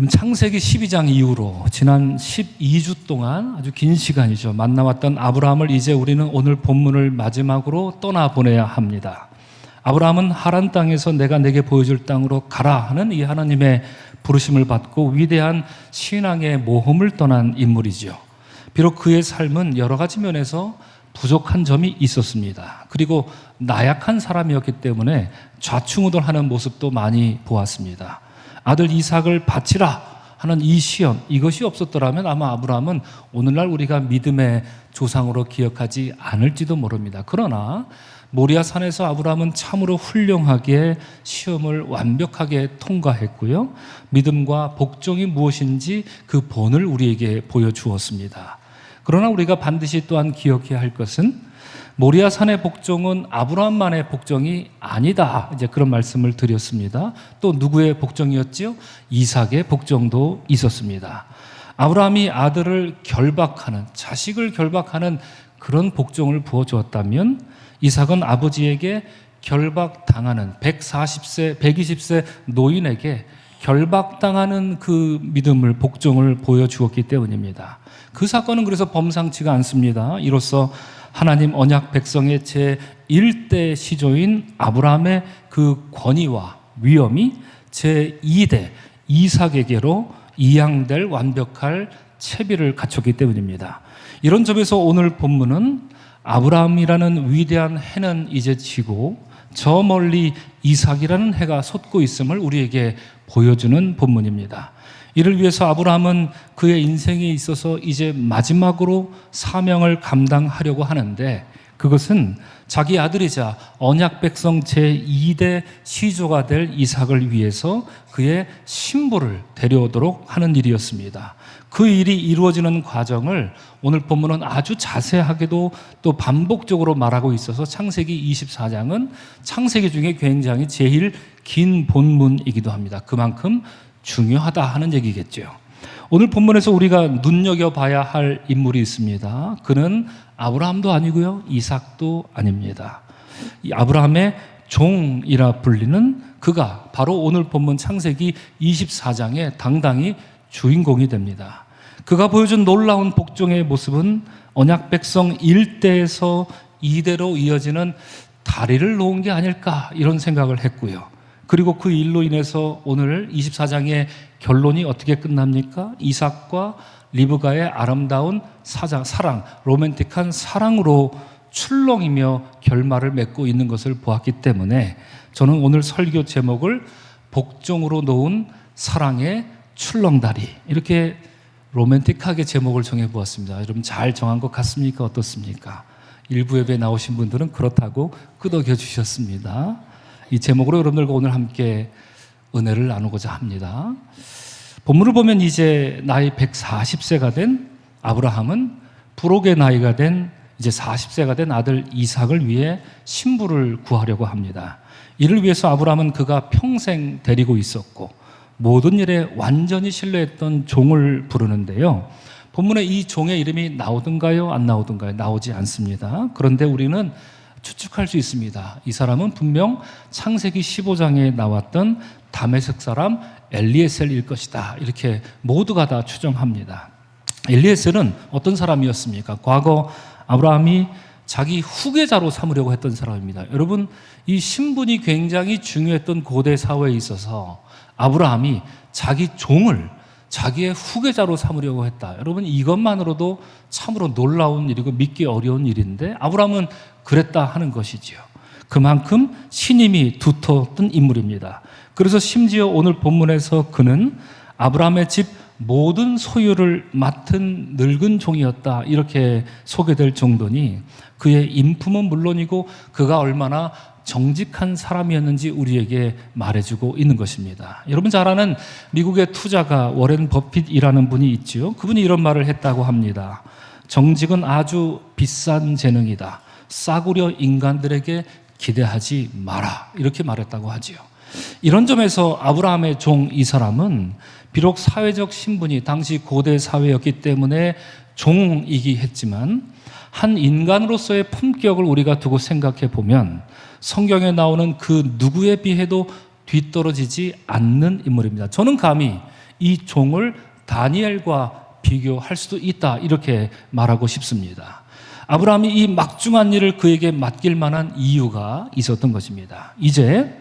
그럼 창세기 12장 이후로 지난 12주 동안 아주 긴 시간이죠. 만나왔던 아브라함을 이제 우리는 오늘 본문을 마지막으로 떠나보내야 합니다. 아브라함은 하란 땅에서 내가 내게 보여줄 땅으로 가라 하는 이 하나님의 부르심을 받고 위대한 신앙의 모험을 떠난 인물이죠. 비록 그의 삶은 여러 가지 면에서 부족한 점이 있었습니다. 그리고 나약한 사람이었기 때문에 좌충우돌하는 모습도 많이 보았습니다. 아들 이삭을 바치라 하는 이 시험, 이것이 없었더라면 아마 아브라함은 오늘날 우리가 믿음의 조상으로 기억하지 않을지도 모릅니다. 그러나 모리아 산에서 아브라함은 참으로 훌륭하게 시험을 완벽하게 통과했고요. 믿음과 복종이 무엇인지 그 본을 우리에게 보여주었습니다. 그러나 우리가 반드시 또한 기억해야 할 것은 모리아 산의 복종은 아브라함만의 복종이 아니다. 이제 그런 말씀을 드렸습니다. 또 누구의 복종이었지요? 이삭의 복종도 있었습니다. 아브라함이 아들을 결박하는, 자식을 결박하는 그런 복종을 부어주었다면 이삭은 아버지에게 결박당하는 140세, 120세 노인에게 결박당하는 그 믿음을, 복종을 보여주었기 때문입니다. 그 사건은 그래서 범상치가 않습니다. 이로써 하나님 언약 백성의 제1대 시조인 아브라함의 그 권위와 위엄이 제2대 이삭에게로 이양될 완벽할 채비를 갖췄기 때문입니다. 이런 점에서 오늘 본문은 아브라함이라는 위대한 해는 이제 지고 저 멀리 이삭이라는 해가 솟고 있음을 우리에게 보여주는 본문입니다. 이를 위해서 아브라함은 그의 인생에 있어서 이제 마지막으로 사명을 감당하려고 하는데, 그것은 자기 아들이자 언약 백성 제2대 시조가 될 이삭을 위해서 그의 신부를 데려오도록 하는 일이었습니다. 그 일이 이루어지는 과정을 오늘 본문은 아주 자세하게도 또 반복적으로 말하고 있어서 창세기 24장은 창세기 중에 굉장히 제일 긴 본문이기도 합니다. 그만큼 중요하다 하는 얘기겠죠. 오늘 본문에서 우리가 눈여겨봐야 할 인물이 있습니다. 그는 아브라함도 아니고요, 이삭도 아닙니다. 이 아브라함의 종이라 불리는 그가 바로 오늘 본문 창세기 24장의 당당히 주인공이 됩니다. 그가 보여준 놀라운 복종의 모습은 언약 백성 1대에서 2대로 이어지는 다리를 놓은 게 아닐까, 이런 생각을 했고요. 그리고 그 일로 인해서 오늘 24장의 결론이 어떻게 끝납니까? 이삭과 리브가의 아름다운 사랑, 로맨틱한 사랑으로 출렁이며 결말을 맺고 있는 것을 보았기 때문에 저는 오늘 설교 제목을 복종으로 놓은 사랑의 출렁다리, 이렇게 로맨틱하게 제목을 정해보았습니다. 여러분 잘 정한 것 같습니까? 어떻습니까? 일부 예배에 나오신 분들은 그렇다고 끄덕여 주셨습니다. 이 제목으로 여러분들과 오늘 함께 은혜를 나누고자 합니다. 본문을 보면 이제 나이 140세가 된 아브라함은 부록의 나이가 된 이제 40세가 된 아들 이삭을 위해 신부를 구하려고 합니다. 이를 위해서 아브라함은 그가 평생 데리고 있었고 모든 일에 완전히 신뢰했던 종을 부르는데요. 본문에 이 종의 이름이 나오든가요? 안 나오든가요? 나오지 않습니다. 그런데 우리는 추측할 수 있습니다. 이 사람은 분명 창세기 15장에 나왔던 다메섹 사람 엘리에셀일 것이다, 이렇게 모두가 다 추정합니다. 엘리에셀은 어떤 사람이었습니까? 과거 아브라함이 자기 후계자로 삼으려고 했던 사람입니다. 여러분, 이 신분이 굉장히 중요했던 고대 사회에 있어서 아브라함이 자기 종을 자기의 후계자로 삼으려고 했다. 여러분, 이것만으로도 참으로 놀라운 일이고 믿기 어려운 일인데 아브라함은 그랬다 하는 것이지요. 그만큼 신임이 두터웠던 인물입니다. 그래서 심지어 오늘 본문에서 그는 아브라함의 집 모든 소유를 맡은 늙은 종이었다, 이렇게 소개될 정도니 그의 인품은 물론이고 그가 얼마나 정직한 사람이었는지 우리에게 말해주고 있는 것입니다. 여러분 잘 아는 미국의 투자가 워렌 버핏이라는 분이 있죠. 그분이 이런 말을 했다고 합니다. 정직은 아주 비싼 재능이다. 싸구려 인간들에게 기대하지 마라, 이렇게 말했다고 하지요. 이런 점에서 아브라함의 종 이 사람은 비록 사회적 신분이 당시 고대 사회였기 때문에 종이기 했지만 한 인간으로서의 품격을 우리가 두고 생각해 보면 성경에 나오는 그 누구에 비해도 뒤떨어지지 않는 인물입니다. 저는 감히 이 종을 다니엘과 비교할 수도 있다, 이렇게 말하고 싶습니다. 아브라함이 이 막중한 일을 그에게 맡길 만한 이유가 있었던 것입니다. 이제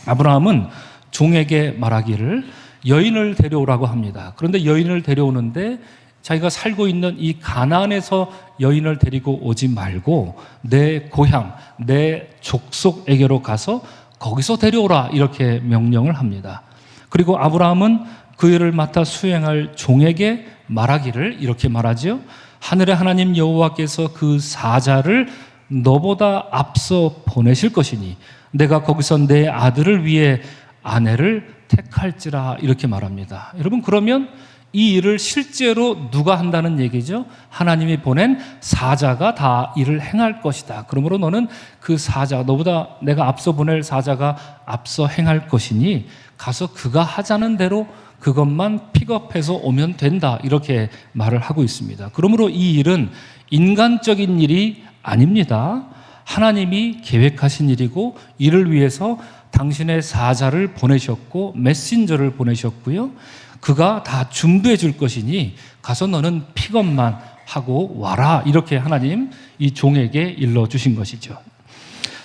아브라함은 종에게 말하기를 여인을 데려오라고 합니다. 그런데 여인을 데려오는데 자기가 살고 있는 이 가나안에서 여인을 데리고 오지 말고 내 고향, 내 족속에게로 가서 거기서 데려오라, 이렇게 명령을 합니다. 그리고 아브라함은 그 일을 맡아 수행할 종에게 말하기를 이렇게 말하지요. 하늘의 하나님 여호와께서 그 사자를 너보다 앞서 보내실 것이니 내가 거기서 내 아들을 위해 아내를 택할지라, 이렇게 말합니다. 여러분, 그러면 이 일을 실제로 누가 한다는 얘기죠? 하나님이 보낸 사자가 다 일을 행할 것이다. 그러므로 너는 그 사자, 너보다 내가 앞서 보낼 사자가 앞서 행할 것이니 가서 그가 하자는 대로 그것만 픽업해서 오면 된다, 이렇게 말을 하고 있습니다. 그러므로 이 일은 인간적인 일이 아닙니다. 하나님이 계획하신 일이고 이를 위해서 당신의 사자를 보내셨고 메신저를 보내셨고요. 그가 다 준비해 줄 것이니 가서 너는 픽업만 하고 와라, 이렇게 하나님 이 종에게 일러주신 것이죠.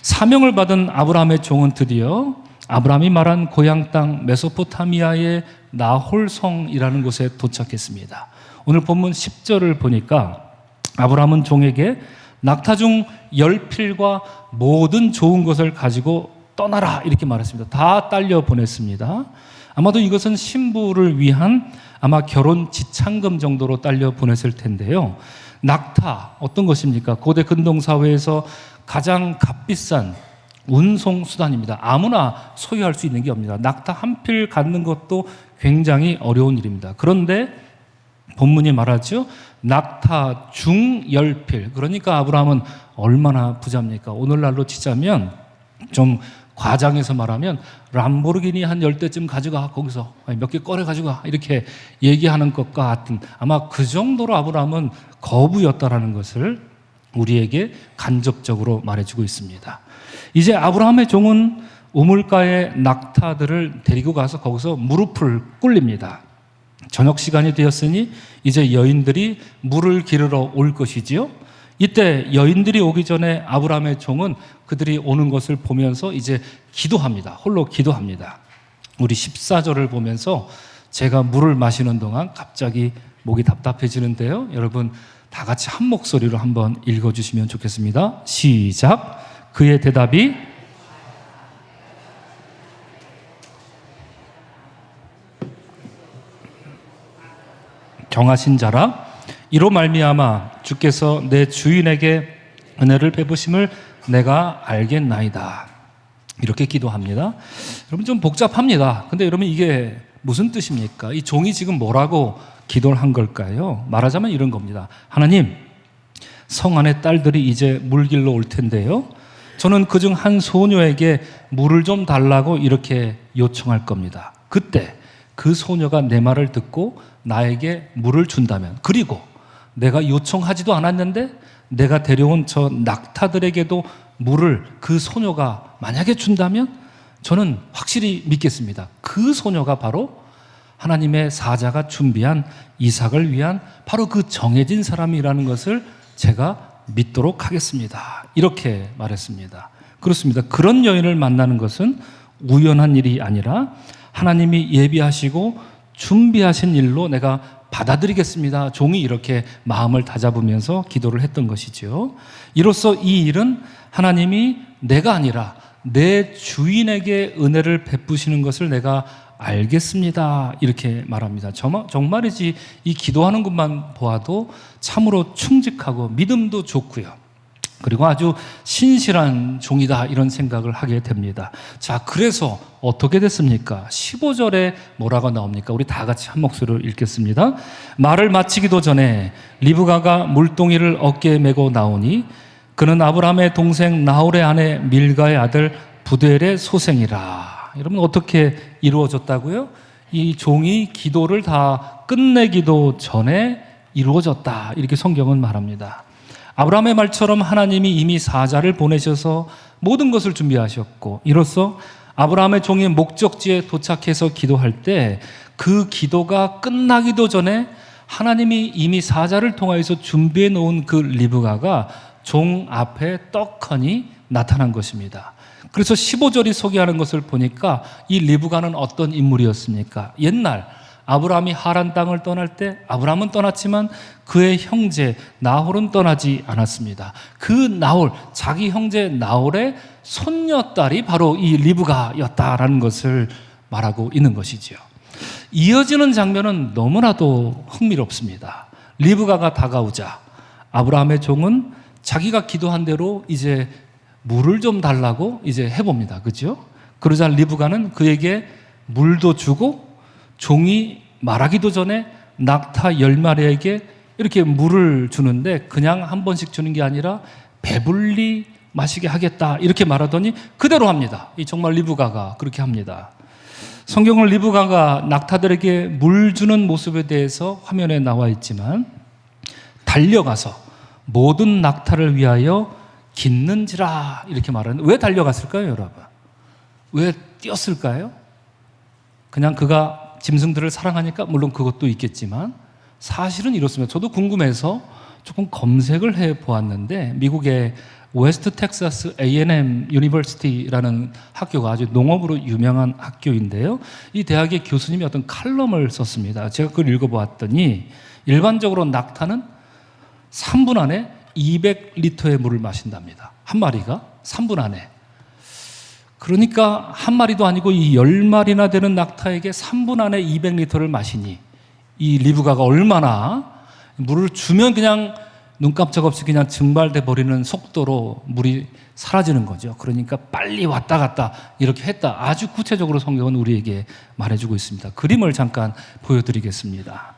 사명을 받은 아브라함의 종은 드디어 아브라함이 말한 고향 땅 메소포타미아의 나홀성이라는 곳에 도착했습니다. 오늘 본문 10절을 보니까 아브라함은 종에게 낙타 중 10필과 모든 좋은 것을 가지고 떠나라, 이렇게 말했습니다. 다 딸려 보냈습니다. 아마도 이것은 신부를 위한 아마 결혼 지참금 정도로 딸려 보냈을 텐데요. 낙타, 어떤 것입니까? 고대 근동사회에서 가장 값비싼 운송 수단입니다. 아무나 소유할 수 있는 게 없습니다. 낙타 한 필 갖는 것도 굉장히 어려운 일입니다. 그런데 본문이 말하죠. 낙타 중 10필. 그러니까 아브라함은 얼마나 부자입니까? 오늘날로 치자면 좀 과장해서 말하면 람보르기니 한 10대쯤 가져가, 거기서 몇 개 꺼내 가져가, 이렇게 얘기하는 것과 같은, 아마 그 정도로 아브라함은 거부였다라는 것을 우리에게 간접적으로 말해주고 있습니다. 이제 아브라함의 종은 우물가의 낙타들을 데리고 가서 거기서 무릎을 꿇립니다. 저녁 시간이 되었으니 이제 여인들이 물을 기르러 올 것이지요. 이때 여인들이 오기 전에 아브라함의 종은 그들이 오는 것을 보면서 이제 기도합니다. 홀로 기도합니다. 우리 14절을 보면서 제가 물을 마시는 동안 갑자기 목이 답답해지는데요. 여러분 다 같이 한 목소리로 한번 읽어주시면 좋겠습니다. 시작. 그의 대답이 정하신 자라. 이로 말미암아 주께서 내 주인에게 은혜를 베푸심을 내가 알겠나이다. 이렇게 기도합니다. 여러분 좀 복잡합니다. 근데 여러분 이게 무슨 뜻입니까? 이 종이 지금 뭐라고 기도를 한 걸까요? 말하자면 이런 겁니다. 하나님, 성 안의 딸들이 이제 물길로 올 텐데요. 저는 그중 한 소녀에게 물을 좀 달라고 이렇게 요청할 겁니다. 그때 그 소녀가 내 말을 듣고 나에게 물을 준다면, 그리고 내가 요청하지도 않았는데 내가 데려온 저 낙타들에게도 물을 그 소녀가 만약에 준다면 저는 확실히 믿겠습니다. 그 소녀가 바로 하나님의 사자가 준비한 이삭을 위한 바로 그 정해진 사람이라는 것을 제가 믿도록 하겠습니다. 이렇게 말했습니다. 그렇습니다. 그런 여인을 만나는 것은 우연한 일이 아니라 하나님이 예비하시고 준비하신 일로 내가 받아들이겠습니다. 종이 이렇게 마음을 다잡으면서 기도를 했던 것이죠. 이로써 이 일은 하나님이 내가 아니라 내 주인에게 은혜를 베푸시는 것을 내가 알겠습니다. 이렇게 말합니다. 정말이지 이 기도하는 것만 보아도 참으로 충직하고 믿음도 좋고요. 그리고 아주 신실한 종이다, 이런 생각을 하게 됩니다. 자, 그래서 어떻게 됐습니까? 15절에 뭐라고 나옵니까? 우리 다 같이 한 목소리로 읽겠습니다. 말을 마치기도 전에 리브가가 물동이를 어깨에 메고 나오니 그는 아브라함의 동생 나홀의 아내 밀가의 아들 부델의 소생이라. 여러분 어떻게 이루어졌다고요? 이 종이 기도를 다 끝내기도 전에 이루어졌다, 이렇게 성경은 말합니다. 아브라함의 말처럼 하나님이 이미 사자를 보내셔서 모든 것을 준비하셨고, 이로써 아브라함의 종이 목적지에 도착해서 기도할 때 그 기도가 끝나기도 전에 하나님이 이미 사자를 통하여서 준비해 놓은 그 리브가가 종 앞에 떡하니 나타난 것입니다. 그래서 15절이 소개하는 것을 보니까 이 리브가는 어떤 인물이었습니까? 옛날 아브라함이 하란 땅을 떠날 때 아브라함은 떠났지만 그의 형제 나홀은 떠나지 않았습니다. 그 나홀, 자기 형제 나홀의 손녀딸이 바로 이 리브가였다라는 것을 말하고 있는 것이지요. 이어지는 장면은 너무나도 흥미롭습니다. 리브가가 다가오자 아브라함의 종은 자기가 기도한 대로 이제 물을 좀 달라고 이제 해봅니다. 그죠? 그러자 리브가는 그에게 물도 주고 종이 말하기도 전에 낙타 10마리에게 이렇게 물을 주는데 그냥 한 번씩 주는 게 아니라 배불리 마시게 하겠다 이렇게 말하더니 그대로 합니다. 정말 리브가가 그렇게 합니다. 성경은 리브가가 낙타들에게 물 주는 모습에 대해서 화면에 나와 있지만 달려가서 모든 낙타를 위하여 깃는지라 이렇게 말하는데 왜 달려갔을까요, 여러분? 왜 뛰었을까요? 그냥 그가 짐승들을 사랑하니까 물론 그것도 있겠지만 사실은 이렇습니다. 저도 궁금해서 조금 검색을 해 보았는데 미국의 웨스트 텍사스 A&M 유니버시티라는 학교가 아주 농업으로 유명한 학교인데요. 이 대학의 교수님이 어떤 칼럼을 썼습니다. 제가 그걸 읽어보았더니 일반적으로 낙타는 3분 안에 200리터의 물을 마신답니다. 한 마리가 3분 안에. 그러니까 한 마리도 아니고 이 10마리나 되는 낙타에게 3분 안에 200리터를 마시니 이 리브가가 얼마나 물을 주면 그냥 눈 깜짝 없이 그냥 증발돼 버리는 속도로 물이 사라지는 거죠. 그러니까 빨리 왔다 갔다 이렇게 했다. 아주 구체적으로 성경은 우리에게 말해주고 있습니다. 그림을 잠깐 보여드리겠습니다.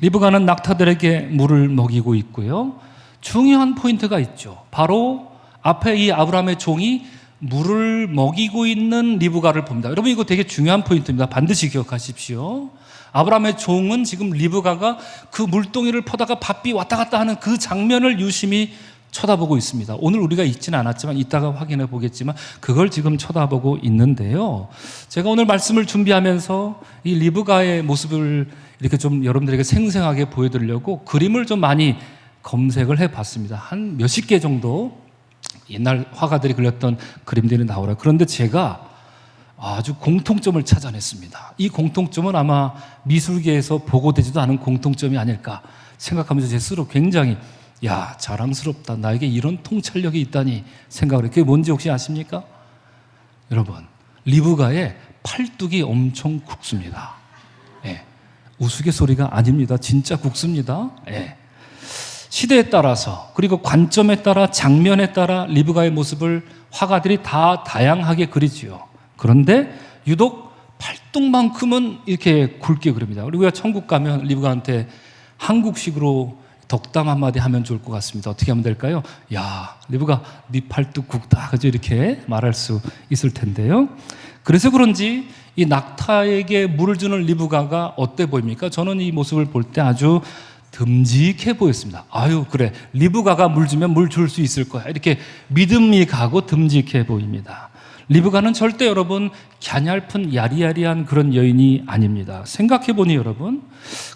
리브가는 낙타들에게 물을 먹이고 있고요. 중요한 포인트가 있죠. 바로 앞에 이 아브라함의 종이 물을 먹이고 있는 리브가를 봅니다. 여러분 이거 되게 중요한 포인트입니다. 반드시 기억하십시오. 아브라함의 종은 지금 리브가가 그 물동이를 퍼다가 바삐 왔다 갔다 하는 그 장면을 유심히 쳐다보고 있습니다. 오늘 우리가 읽지는 않았지만 이따가 확인해 보겠지만 그걸 지금 쳐다보고 있는데요. 제가 오늘 말씀을 준비하면서 이 리브가의 모습을 이렇게 좀 여러분들에게 생생하게 보여드리려고 그림을 좀 많이 검색을 해봤습니다. 한 몇십 개 정도 옛날 화가들이 그렸던 그림들이 나오라. 그런데 제가 아주 공통점을 찾아냈습니다. 이 공통점은 아마 미술계에서 보고되지도 않은 공통점이 아닐까 생각하면서 제 스스로 굉장히 자랑스럽다. 나에게 이런 통찰력이 있다니 생각을 해요. 그게 뭔지 혹시 아십니까? 여러분, 리브가의 팔뚝이 엄청 굵습니다. 우스갯소리가 아닙니다. 진짜 굵습니다. 시대에 따라서 그리고 관점에 따라 장면에 따라 리브가의 모습을 화가들이 다 다양하게 그리지요. 그런데 유독 팔뚝만큼은 이렇게 굵게 그립니다. 우리가 천국 가면 리브가한테 한국식으로 덕담 한마디 하면 좋을 것 같습니다. 어떻게 하면 될까요? 리브가 네 팔뚝 굵다. 그죠? 이렇게 말할 수 있을 텐데요. 그래서 그런지 이 낙타에게 물을 주는 리브가가 어때 보입니까? 저는 이 모습을 볼 때 아주 듬직해 보였습니다. 그래. 리브가가 물 주면 물 줄 수 있을 거야. 이렇게 믿음이 가고 듬직해 보입니다. 리브가는 절대 여러분 갸냘픈 야리야리한 그런 여인이 아닙니다. 생각해보니 여러분,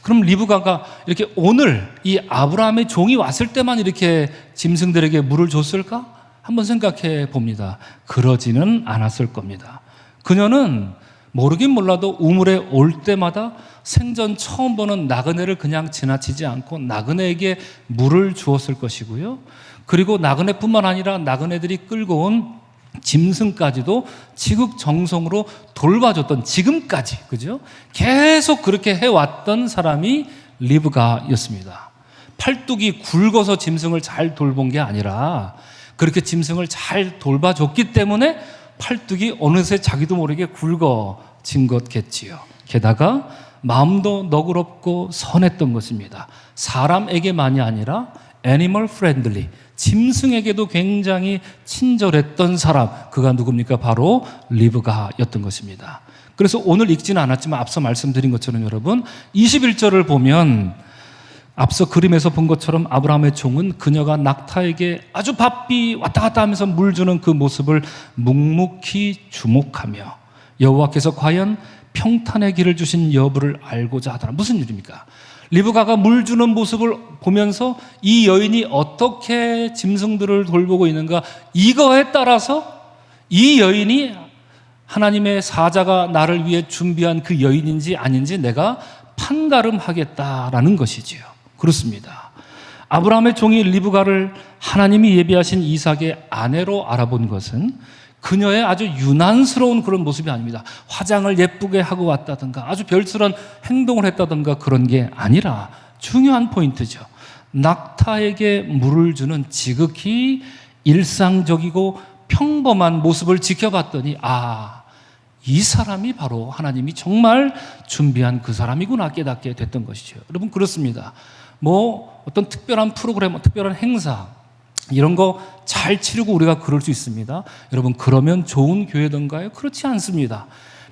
그럼 리브가가 이렇게 오늘 이 아브라함의 종이 왔을 때만 이렇게 짐승들에게 물을 줬을까? 한번 생각해 봅니다. 그러지는 않았을 겁니다. 그녀는 모르긴 몰라도 우물에 올 때마다 생전 처음 보는 나그네를 그냥 지나치지 않고 나그네에게 물을 주었을 것이고요. 그리고 나그네뿐만 아니라 나그네들이 끌고 온 짐승까지도 지극정성으로 돌봐줬던 지금까지, 그죠? 계속 그렇게 해왔던 사람이 리브가였습니다. 팔뚝이 굵어서 짐승을 잘 돌본 게 아니라 그렇게 짐승을 잘 돌봐줬기 때문에 팔뚝이 어느새 자기도 모르게 굵어진 것겠지요. 게다가 마음도 너그럽고 선했던 것입니다. 사람에게만이 아니라 애니멀 프렌들리, 짐승에게도 굉장히 친절했던 사람, 그가 누굽니까? 바로 리브가였던 것입니다. 그래서 오늘 읽지는 않았지만 앞서 말씀드린 것처럼 여러분 21절을 보면 앞서 그림에서 본 것처럼 아브라함의 종은 그녀가 낙타에게 아주 바삐 왔다 갔다 하면서 물 주는 그 모습을 묵묵히 주목하며 여호와께서 과연 평탄의 길을 주신 여부를 알고자 하더라. 무슨 일입니까? 리브가가 물 주는 모습을 보면서 이 여인이 어떻게 짐승들을 돌보고 있는가, 이거에 따라서 이 여인이 하나님의 사자가 나를 위해 준비한 그 여인인지 아닌지 내가 판가름하겠다라는 것이지요. 그렇습니다. 아브라함의 종이 리브가를 하나님이 예비하신 이삭의 아내로 알아본 것은 그녀의 아주 유난스러운 그런 모습이 아닙니다. 화장을 예쁘게 하고 왔다든가 아주 별스런 행동을 했다든가 그런 게 아니라 중요한 포인트죠. 낙타에게 물을 주는 지극히 일상적이고 평범한 모습을 지켜봤더니 이 사람이 바로 하나님이 정말 준비한 그 사람이구나 깨닫게 됐던 것이죠. 여러분, 그렇습니다. 어떤 특별한 프로그램, 특별한 행사 이런 거 잘 치르고 우리가 그럴 수 있습니다. 여러분, 그러면 좋은 교회던가요? 그렇지 않습니다.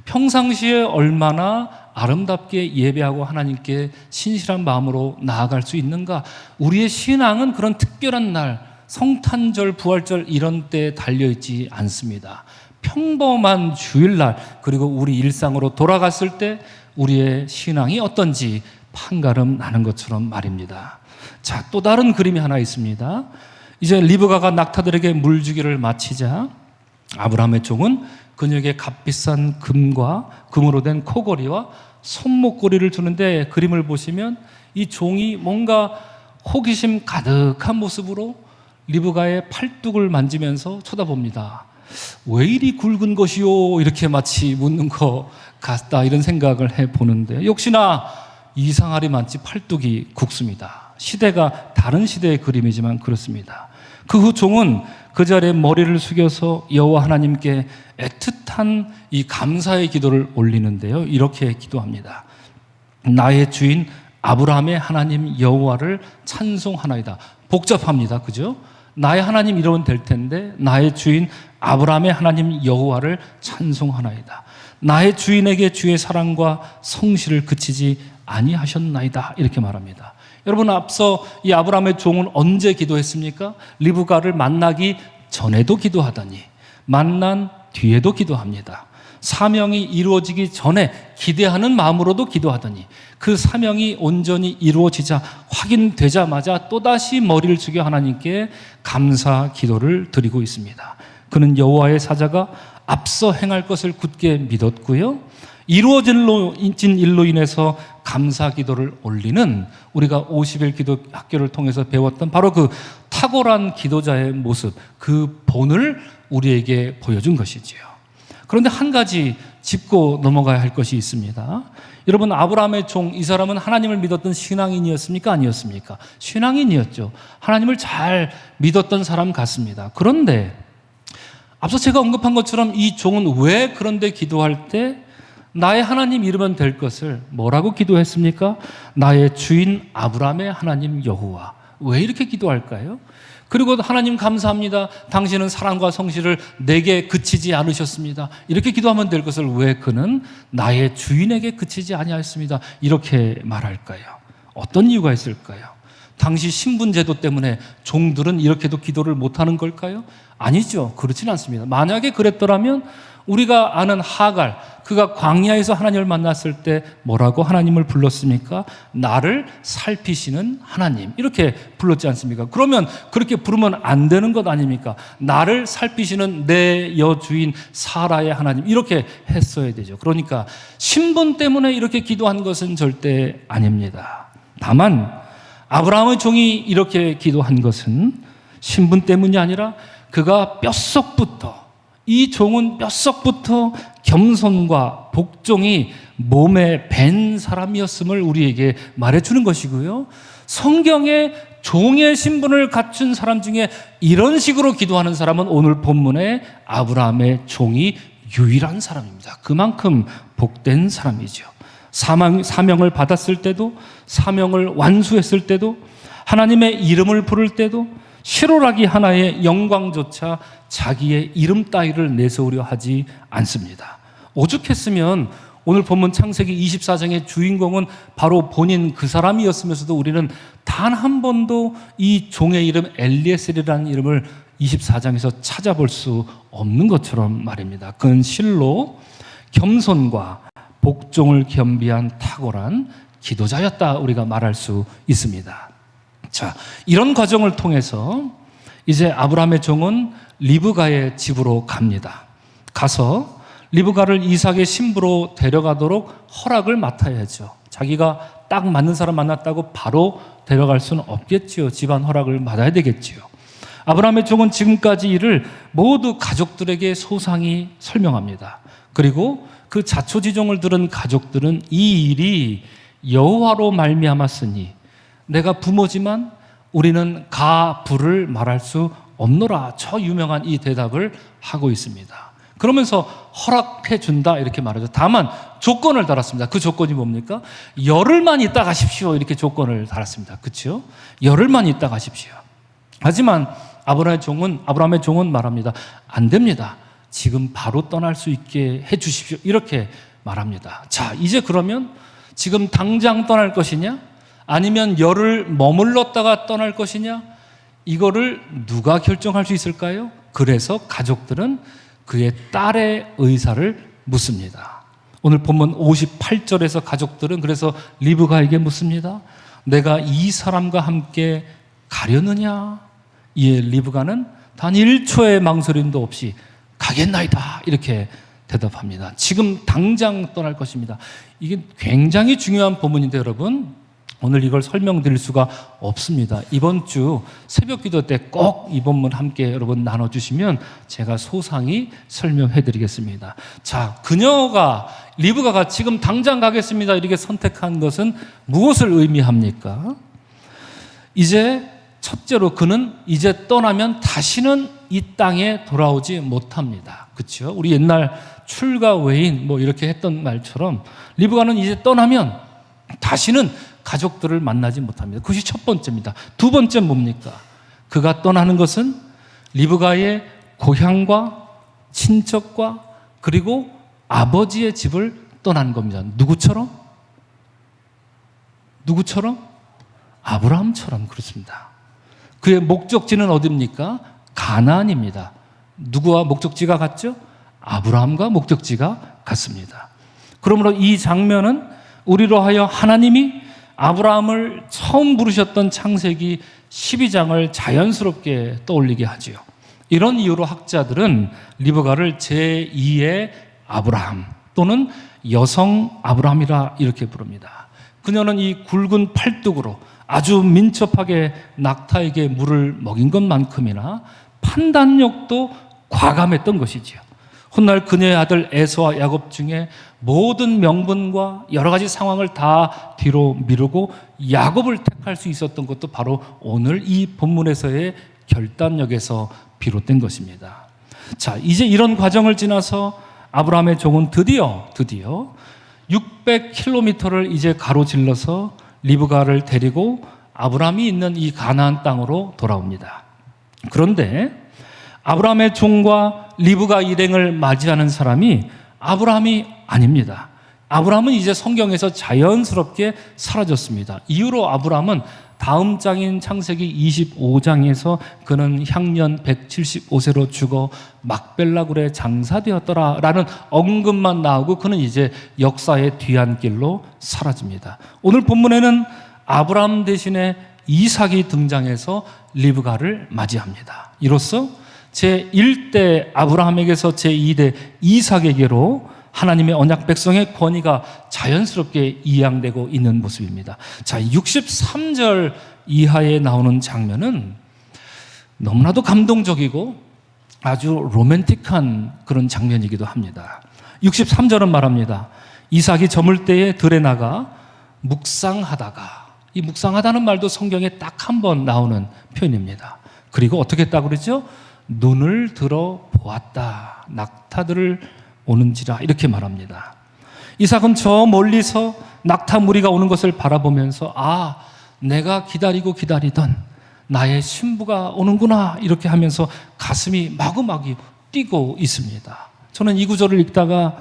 평상시에 얼마나 아름답게 예배하고 하나님께 신실한 마음으로 나아갈 수 있는가? 우리의 신앙은 그런 특별한 날, 성탄절, 부활절 이런 때 달려있지 않습니다. 평범한 주일날, 그리고 우리 일상으로 돌아갔을 때 우리의 신앙이 어떤지 판가름 나는 것처럼 말입니다. 자, 또 다른 그림이 하나 있습니다. 이제 리브가가 낙타들에게 물 주기를 마치자 아브라함의 종은 그녀에게 값비싼 금으로 된 코걸이와 손목걸이를 주는데, 그림을 보시면 이 종이 뭔가 호기심 가득한 모습으로 리브가의 팔뚝을 만지면서 쳐다봅니다. 왜 이리 굵은 것이요? 이렇게 마치 묻는 것 같다, 이런 생각을 해보는데 역시나 이상하리만치 팔뚝이 굵습니다. 시대가 다른 시대의 그림이지만 그렇습니다. 그 후 종은 그 자리에 머리를 숙여서 여호와 하나님께 애틋한 이 감사의 기도를 올리는데요, 이렇게 기도합니다. 나의 주인 아브라함의 하나님 여호와를 찬송하나이다. 복잡합니다, 그죠? 나의 하나님 이러면 될 텐데 나의 주인 아브라함의 하나님 여호와를 찬송하나이다. 나의 주인에게 주의 사랑과 성실을 그치지 아니하셨나이다, 이렇게 말합니다. 여러분, 앞서 이 아브라함의 종은 언제 기도했습니까? 리브가를 만나기 전에도 기도하더니 만난 뒤에도 기도합니다. 사명이 이루어지기 전에 기대하는 마음으로도 기도하더니 그 사명이 온전히 이루어지자 확인되자마자 또다시 머리를 숙여 하나님께 감사 기도를 드리고 있습니다. 그는 여호와의 사자가 앞서 행할 것을 굳게 믿었고요, 이루어진 일로 인해서 감사 기도를 올리는 우리가 50일 기도 학교를 통해서 배웠던 바로 그 탁월한 기도자의 모습, 그 본을 우리에게 보여준 것이지요. 그런데 한 가지 짚고 넘어가야 할 것이 있습니다. 여러분, 아브라함의 종, 이 사람은 하나님을 믿었던 신앙인이었습니까? 아니었습니까? 신앙인이었죠. 하나님을 잘 믿었던 사람 같습니다. 그런데 앞서 제가 언급한 것처럼 이 종은 왜 그런데 기도할 때 나의 하나님 이르면 될 것을 뭐라고 기도했습니까? 나의 주인 아브라함의 하나님 여호와. 왜 이렇게 기도할까요? 그리고 하나님 감사합니다. 당신은 사랑과 성실을 내게 그치지 않으셨습니다. 이렇게 기도하면 될 것을 왜 그는 나의 주인에게 그치지 아니하였습니다. 이렇게 말할까요? 어떤 이유가 있을까요? 당시 신분제도 때문에 종들은 이렇게도 기도를 못하는 걸까요? 아니죠. 그렇진 않습니다. 만약에 그랬더라면 우리가 아는 하갈, 그가 광야에서 하나님을 만났을 때 뭐라고 하나님을 불렀습니까? 나를 살피시는 하나님, 이렇게 불렀지 않습니까? 그러면 그렇게 부르면 안 되는 것 아닙니까? 나를 살피시는 내 여주인 사라의 하나님, 이렇게 했어야 되죠. 그러니까 신분 때문에 이렇게 기도한 것은 절대 아닙니다. 다만 아브라함의 종이 이렇게 기도한 것은 신분 때문이 아니라 그가 뼛속부터, 이 종은 뼛속부터 겸손과 복종이 몸에 밴 사람이었음을 우리에게 말해주는 것이고요, 성경에 종의 신분을 갖춘 사람 중에 이런 식으로 기도하는 사람은 오늘 본문의 아브라함의 종이 유일한 사람입니다. 그만큼 복된 사람이죠. 사명을 받았을 때도, 사명을 완수했을 때도, 하나님의 이름을 부를 때도 실오라기 하나의 영광조차 자기의 이름 따위를 내세우려 하지 않습니다. 오죽했으면 오늘 본문 창세기 24장의 주인공은 바로 본인 그 사람이었으면서도 우리는 단 한 번도 이 종의 이름 엘리에셀이라는 이름을 24장에서 찾아볼 수 없는 것처럼 말입니다. 그는 실로 겸손과 복종을 겸비한 탁월한 기도자였다 우리가 말할 수 있습니다. 자, 이런 과정을 통해서 이제 아브라함의 종은 리브가의 집으로 갑니다. 가서 리브가를 이삭의 신부로 데려가도록 허락을 맡아야죠. 자기가 딱 맞는 사람 만났다고 바로 데려갈 수는 없겠지요. 집안 허락을 받아야 되겠지요. 아브라함의 종은 지금까지 일을 모두 가족들에게 소상히 설명합니다. 그리고 그 자초지종을 들은 가족들은 이 일이 여호와로 말미암았으니 내가 부모지만 우리는 가부를 말할 수 없노라. 저 유명한 이 대답을 하고 있습니다. 그러면서 허락해 준다 이렇게 말하죠. 다만 조건을 달았습니다. 그 조건이 뭡니까? 열흘만 있다 가십시오. 이렇게 조건을 달았습니다. 그렇죠? 열흘만 있다 가십시오. 하지만 아브라함의 종은 말합니다. 안 됩니다. 지금 바로 떠날 수 있게 해 주십시오. 이렇게 말합니다. 자, 이제 그러면 지금 당장 떠날 것이냐? 아니면 열흘 머물렀다가 떠날 것이냐? 이거를 누가 결정할 수 있을까요? 그래서 가족들은 그의 딸의 의사를 묻습니다. 오늘 본문 58절에서 가족들은 그래서 리브가에게 묻습니다. 내가 이 사람과 함께 가려느냐? 이에 리브가는 단 1초의 망설임도 없이 가겠나이다 이렇게 대답합니다. 지금 당장 떠날 것입니다. 이게 굉장히 중요한 본문인데 여러분, 오늘 이걸 설명드릴 수가 없습니다. 이번 주 새벽 기도 때 꼭 이 본문 함께 여러분 나눠주시면 제가 소상히 설명해 드리겠습니다. 자, 리브가가 지금 당장 가겠습니다 이렇게 선택한 것은 무엇을 의미합니까? 이제 첫째로 그는 이제 떠나면 다시는 이 땅에 돌아오지 못합니다. 그렇죠? 우리 옛날 출가 외인 이렇게 했던 말처럼 리브가는 이제 떠나면 다시는 가족들을 만나지 못합니다. 그것이 첫 번째입니다. 두 번째 뭡니까? 그가 떠나는 것은 리브가의 고향과 친척과 그리고 아버지의 집을 떠나는 겁니다. 누구처럼? 아브라함처럼 그렇습니다. 그의 목적지는 어디입니까? 가나안입니다. 누구와 목적지가 같죠? 아브라함과 목적지가 같습니다. 그러므로 이 장면은 우리로 하여 하나님이 아브라함을 처음 부르셨던 창세기 12장을 자연스럽게 떠올리게 하지요. 이런 이유로 학자들은 리브가를 제2의 아브라함 또는 여성 아브라함이라 이렇게 부릅니다. 그녀는 이 굵은 팔뚝으로 아주 민첩하게 낙타에게 물을 먹인 것만큼이나 판단력도 과감했던 것이지요. 훗날 그녀의 아들 에서와 야곱 중에 모든 명분과 여러 가지 상황을 다 뒤로 미루고 야곱을 택할 수 있었던 것도 바로 오늘 이 본문에서의 결단력에서 비롯된 것입니다. 자, 이제 이런 과정을 지나서 아브라함의 종은 드디어 600km를 이제 가로질러서 리브가를 데리고 아브라함이 있는 이 가나안 땅으로 돌아옵니다. 그런데 아브라함의 종과 리브가 일행을 맞이하는 사람이 아브라함이 아닙니다. 아브라함은 이제 성경에서 자연스럽게 사라졌습니다. 이후로 아브라함은 다음 장인 창세기 25장에서 그는 향년 175세로 죽어 막벨라굴에 장사되었더라 라는 언급만 나오고 그는 이제 역사의 뒤안길로 사라집니다. 오늘 본문에는 아브라함 대신에 이삭이 등장해서 리브가를 맞이합니다. 이로써 제1대 아브라함에게서 제2대 이삭에게로 하나님의 언약 백성의 권위가 자연스럽게 이양되고 있는 모습입니다. 자, 63절 이하에 나오는 장면은 너무나도 감동적이고 아주 로맨틱한 그런 장면이기도 합니다. 63절은 말합니다. 이삭이 저물 때에 들에 나가 묵상하다가, 이 묵상하다는 말도 성경에 딱 한 번 나오는 표현입니다. 그리고 어떻게 했다고 그러죠? 눈을 들어 보았다. 낙타들을 오는지라 이렇게 말합니다. 이삭은 저 멀리서 낙타 무리가 오는 것을 바라보면서 내가 기다리던 나의 신부가 오는구나 이렇게 하면서 가슴이 마구마구 뛰고 있습니다. 저는 이 구절을 읽다가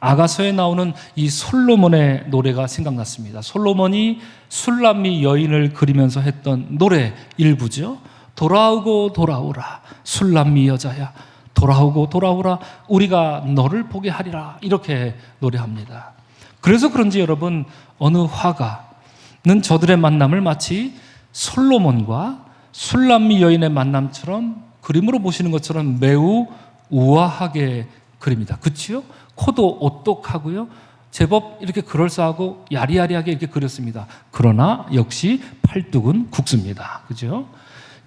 아가서에 나오는 이 솔로몬의 노래가 생각났습니다. 솔로몬이 술람미 여인을 그리면서 했던 노래 일부죠. 돌아오고 돌아오라 술람미 여자야 돌아오고 돌아오라 우리가 너를 보게 하리라 이렇게 노래합니다. 그래서 그런지 여러분 어느 화가는 저들의 만남을 마치 솔로몬과 술람미 여인의 만남처럼 그림으로 보시는 것처럼 매우 우아하게 그립니다. 그치요? 코도 오똑하고요. 제법 이렇게 그럴싸하고 야리야리하게 이렇게 그렸습니다. 그러나 역시 팔뚝은 굵습니다. 그죠?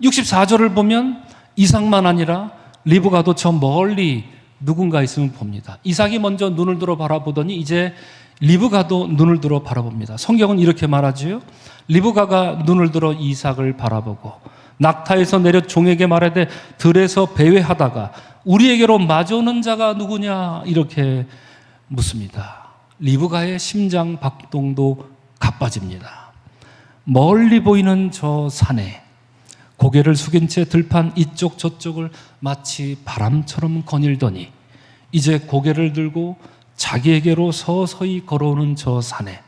64절을 보면 이삭만 아니라 리브가도 저 멀리 누군가 있으면 봅니다. 이삭이 먼저 눈을 들어 바라보더니 이제 리브가도 눈을 들어 바라봅니다. 성경은 이렇게 말하지요. 리브가가 눈을 들어 이삭을 바라보고 낙타에서 내려 종에게 말하되 들에서 배회하다가 우리에게로 마주오는 자가 누구냐 이렇게 묻습니다. 리브가의 심장 박동도 가빠집니다. 멀리 보이는 저 산에 고개를 숙인 채 들판 이쪽 저쪽을 마치 바람처럼 거닐더니 이제 고개를 들고 자기에게로 서서히 걸어오는 저 산에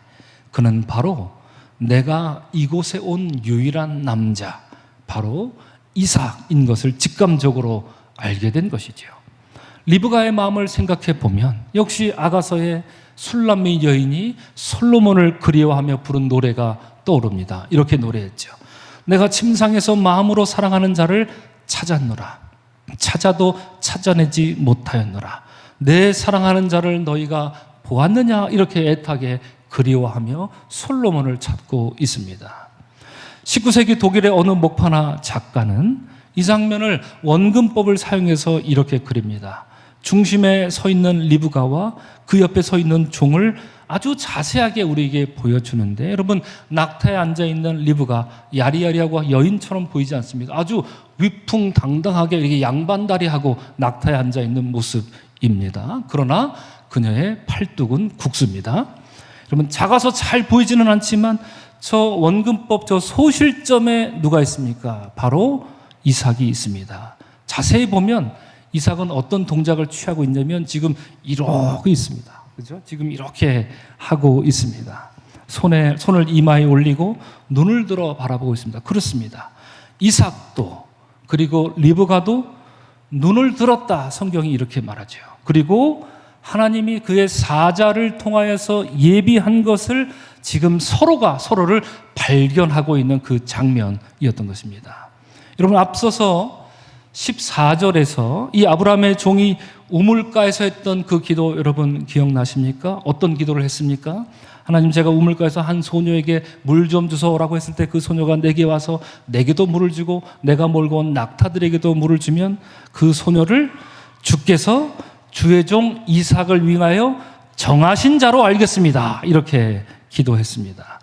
그는 바로 내가 이곳에 온 유일한 남자 바로 이삭인 것을 직감적으로 알게 된 것이죠. 리브가의 마음을 생각해 보면 역시 아가서의 술람미 여인이 솔로몬을 그리워하며 부른 노래가 떠오릅니다. 이렇게 노래했죠. 내가 침상에서 마음으로 사랑하는 자를 찾았노라. 찾아도 찾아내지 못하였노라. 내 사랑하는 자를 너희가 보았느냐 이렇게 애타게 그리워하며 솔로몬을 찾고 있습니다. 19세기 독일의 어느 목파나 작가는 이 장면을 원근법을 사용해서 이렇게 그립니다. 중심에 서 있는 리브가와 그 옆에 서 있는 종을 아주 자세하게 우리에게 보여주는데 여러분 낙타에 앉아있는 리브가 야리야리하고 여인처럼 보이지 않습니까? 아주 위풍당당하게 이렇게 양반다리하고 낙타에 앉아있는 모습입니다. 그러나 그녀의 팔뚝은 굵습니다. 여러분 작아서 잘 보이지는 않지만 저 원근법 저 소실점에 누가 있습니까? 바로 이삭이 있습니다. 자세히 보면 이삭은 어떤 동작을 취하고 있냐면 지금 이러고 있습니다. 그죠? 지금 이렇게 하고 있습니다. 손을 이마에 올리고 눈을 들어 바라보고 있습니다. 그렇습니다. 이삭도 그리고 리브가도 눈을 들었다. 성경이 이렇게 말하죠. 그리고 하나님이 그의 사자를 통하여서 예비한 것을 지금 서로가 서로를 발견하고 있는 그 장면이었던 것입니다. 여러분 앞서서 14절에서 이 아브라함의 종이 우물가에서 했던 그 기도 여러분 기억나십니까? 어떤 기도를 했습니까? 하나님 제가 우물가에서 한 소녀에게 물 좀 주소라고 했을 때 그 소녀가 내게 와서 내게도 물을 주고 내가 몰고 온 낙타들에게도 물을 주면 그 소녀를 주께서 주의 종 이삭을 위하여 정하신 자로 알겠습니다. 이렇게 기도했습니다.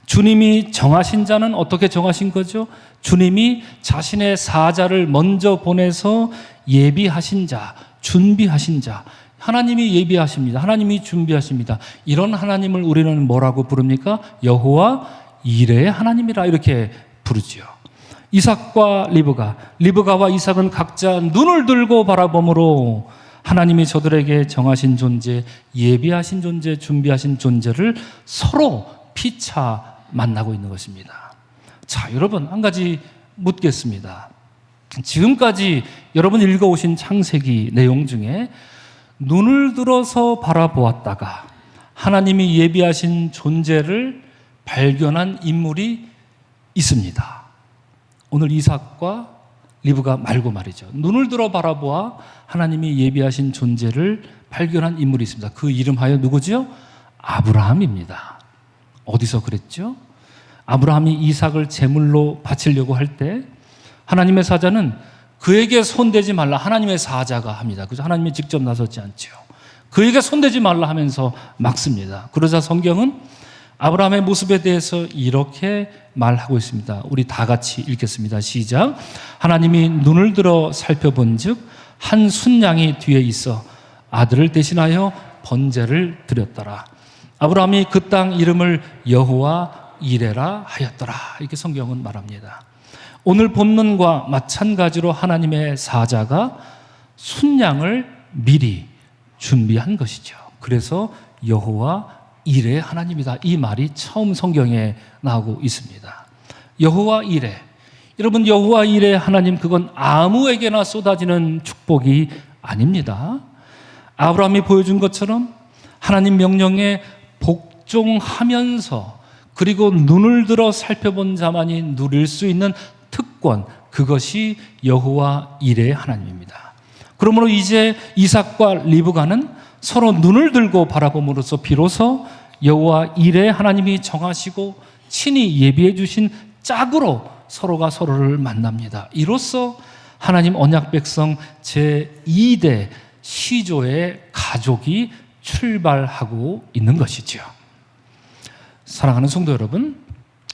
주님이 정하신 자는 어떻게 정하신 거죠? 주님이 자신의 사자를 먼저 보내서 예비하신 자, 준비하신 자, 하나님이 예비하십니다. 하나님이 준비하십니다. 이런 하나님을 우리는 뭐라고 부릅니까? 여호와 이레의 하나님이라 이렇게 부르지요. 이삭과 리브가와 이삭은 각자 눈을 들고 바라보므로 하나님이 저들에게 정하신 존재, 예비하신 존재, 준비하신 존재를 서로 피차 만나고 있는 것입니다. 자, 여러분 한 가지 묻겠습니다. 지금까지 여러분 읽어오신 창세기 내용 중에 눈을 들어서 바라보았다가 하나님이 예비하신 존재를 발견한 인물이 있습니다. 오늘 이삭과 리브가 말고 말이죠. 눈을 들어 바라보아 하나님이 예비하신 존재를 발견한 인물이 있습니다. 그 이름하여 누구죠? 아브라함입니다. 어디서 그랬죠? 아브라함이 이삭을 제물로 바치려고 할 때 하나님의 사자는 그에게 손대지 말라. 하나님의 사자가 합니다. 그래서 하나님이 직접 나서지 않죠. 그에게 손대지 말라 하면서 막습니다. 그러자 성경은 아브라함의 모습에 대해서 이렇게 말하고 있습니다. 우리 다 같이 읽겠습니다. 시작. 하나님이 눈을 들어 살펴본즉 한 순양이 뒤에 있어 아들을 대신하여 번제를 드렸더라. 아브라함이 그 땅 이름을 여호와 이레라 하였더라. 이렇게 성경은 말합니다. 오늘 본문과 마찬가지로 하나님의 사자가 순양을 미리 준비한 것이죠. 그래서 여호와 이레 하나님이다. 이 말이 처음 성경에 나오고 있습니다. 여호와 이레. 여러분 여호와 이레 하나님 그건 아무에게나 쏟아지는 축복이 아닙니다. 아브라함이 보여준 것처럼 하나님 명령에 복종하면서 그리고 눈을 들어 살펴본 자만이 누릴 수 있는 특권, 그것이 여호와 이레의 하나님입니다. 그러므로 이제 이삭과 리브가는 서로 눈을 들고 바라봄으로써 비로소 여호와 이레의 하나님이 정하시고 친히 예비해 주신 짝으로 서로가 서로를 만납니다. 이로써 하나님 언약 백성 제2대 시조의 가족이 출발하고 있는 것이죠. 사랑하는 성도 여러분,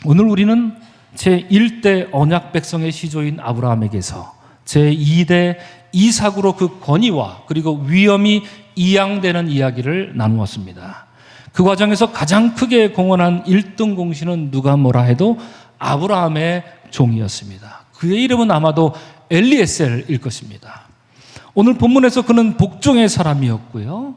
오늘 우리는 제1대 언약 백성의 시조인 아브라함에게서 제2대 이삭으로 그 권위와 그리고 위엄이 이양되는 이야기를 나누었습니다. 그 과정에서 가장 크게 공헌한 1등 공신은 누가 뭐라 해도 아브라함의 종이었습니다. 그의 이름은 아마도 엘리에셀일 것입니다. 오늘 본문에서 그는 복종의 사람이었고요,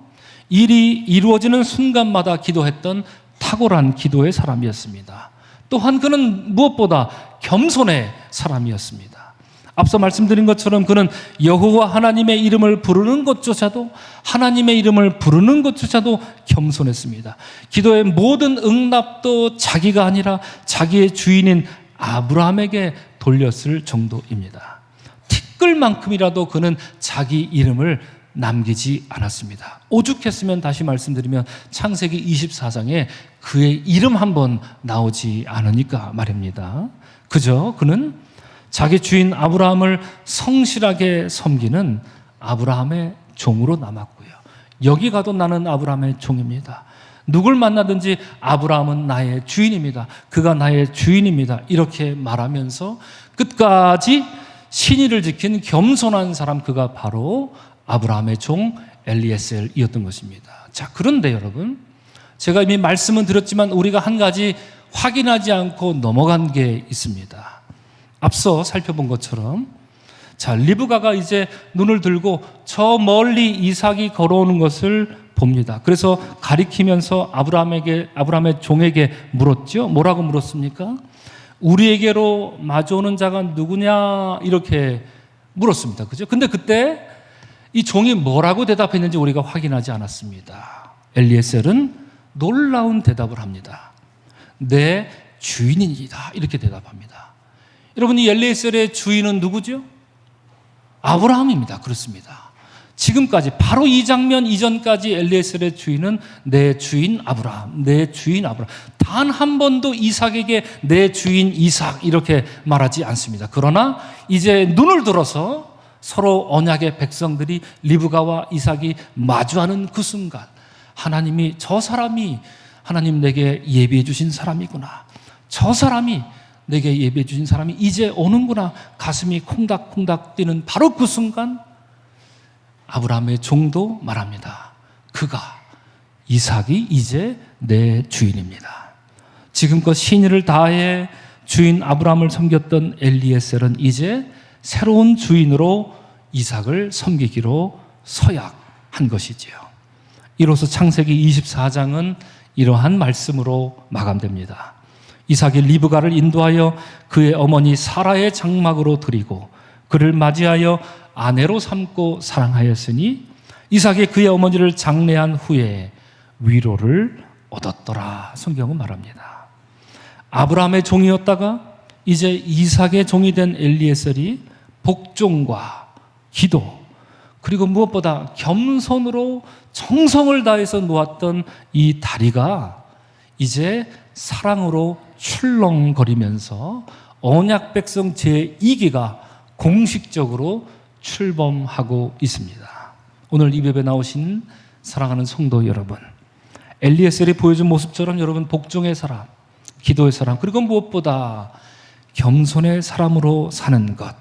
일이 이루어지는 순간마다 기도했던 탁월한 기도의 사람이었습니다. 또한 그는 무엇보다 겸손의 사람이었습니다. 앞서 말씀드린 것처럼 그는 여호와 하나님의 이름을 부르는 것조차도, 하나님의 이름을 부르는 것조차도 겸손했습니다. 기도의 모든 응답도 자기가 아니라 자기의 주인인 아브라함에게 돌렸을 정도입니다. 티끌만큼이라도 그는 자기 이름을 남기지 않았습니다. 오죽했으면, 다시 말씀드리면 창세기 24장에 그의 이름 한번 나오지 않으니까 말입니다. 그저 그는 자기 주인 아브라함을 성실하게 섬기는 아브라함의 종으로 남았고요. 여기 가도 나는 아브라함의 종입니다. 누굴 만나든지 아브라함은 나의 주인입니다. 그가 나의 주인입니다. 이렇게 말하면서 끝까지 신의를 지킨 겸손한 사람, 그가 바로 아브라함의 종 엘리에셀이었던 것입니다. 자, 그런데 여러분, 제가 이미 말씀은 드렸지만 우리가 한 가지 확인하지 않고 넘어간 게 있습니다. 앞서 살펴본 것처럼, 자, 리브가가 이제 눈을 들고 저 멀리 이삭이 걸어오는 것을 봅니다. 그래서 가리키면서 아브라함의 종에게 물었죠. 뭐라고 물었습니까? 우리에게로 마주오는 자가 누구냐, 이렇게 물었습니다. 그죠? 근데 그때 이 종이 뭐라고 대답했는지 우리가 확인하지 않았습니다. 엘리에셀은 놀라운 대답을 합니다. 내 주인이다, 이렇게 대답합니다. 여러분, 이 엘리에셀의 주인은 누구죠? 아브라함입니다. 그렇습니다. 지금까지, 바로 이 장면 이전까지 엘리에셀의 주인은 내 주인 아브라함, 내 주인 아브라함. 단 한 번도 이삭에게 내 주인 이삭 이렇게 말하지 않습니다. 그러나 이제 눈을 들어서 서로 언약의 백성들이, 리브가와 이삭이 마주하는 그 순간, 하나님이, 저 사람이 하나님 내게 예비해 주신 사람이구나, 저 사람이 내게 예비해 주신 사람이 이제 오는구나, 가슴이 콩닥콩닥 뛰는 바로 그 순간 아브라함의 종도 말합니다. 그가, 이삭이 이제 내 주인입니다. 지금껏 신의를 다해 주인 아브라함을 섬겼던 엘리에셀은 이제 새로운 주인으로 이삭을 섬기기로 서약한 것이지요. 이로써 창세기 24장은 이러한 말씀으로 마감됩니다. 이삭이 리브가를 인도하여 그의 어머니 사라의 장막으로 들이고 그를 맞이하여 아내로 삼고 사랑하였으니 이삭이 그의 어머니를 장례한 후에 위로를 얻었더라. 성경은 말합니다. 아브라함의 종이었다가 이제 이삭의 종이 된 엘리에셀이 복종과 기도, 그리고 무엇보다 겸손으로 정성을 다해서 놓았던 이 다리가 이제 사랑으로 출렁거리면서 언약 백성 제2기가 공식적으로 출범하고 있습니다. 오늘 이 예배에 나오신 사랑하는 성도 여러분, 엘리에셀이 보여준 모습처럼 여러분 복종의 사람, 기도의 사람, 그리고 무엇보다 겸손의 사람으로 사는 것,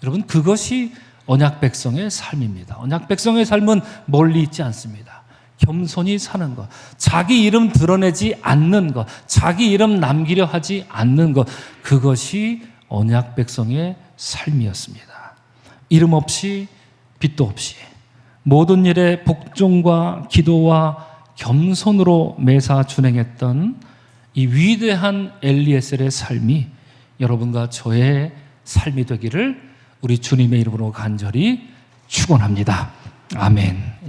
여러분 그것이 언약 백성의 삶입니다. 언약 백성의 삶은 멀리 있지 않습니다. 겸손히 사는 것, 자기 이름 드러내지 않는 것, 자기 이름 남기려 하지 않는 것, 그것이 언약 백성의 삶이었습니다. 이름 없이 빚도 없이 모든 일에 복종과 기도와 겸손으로 매사 준행했던 이 위대한 엘리에셀의 삶이 여러분과 저의 삶이 되기를 우리 주님의 이름으로 간절히 축원합니다. 아멘.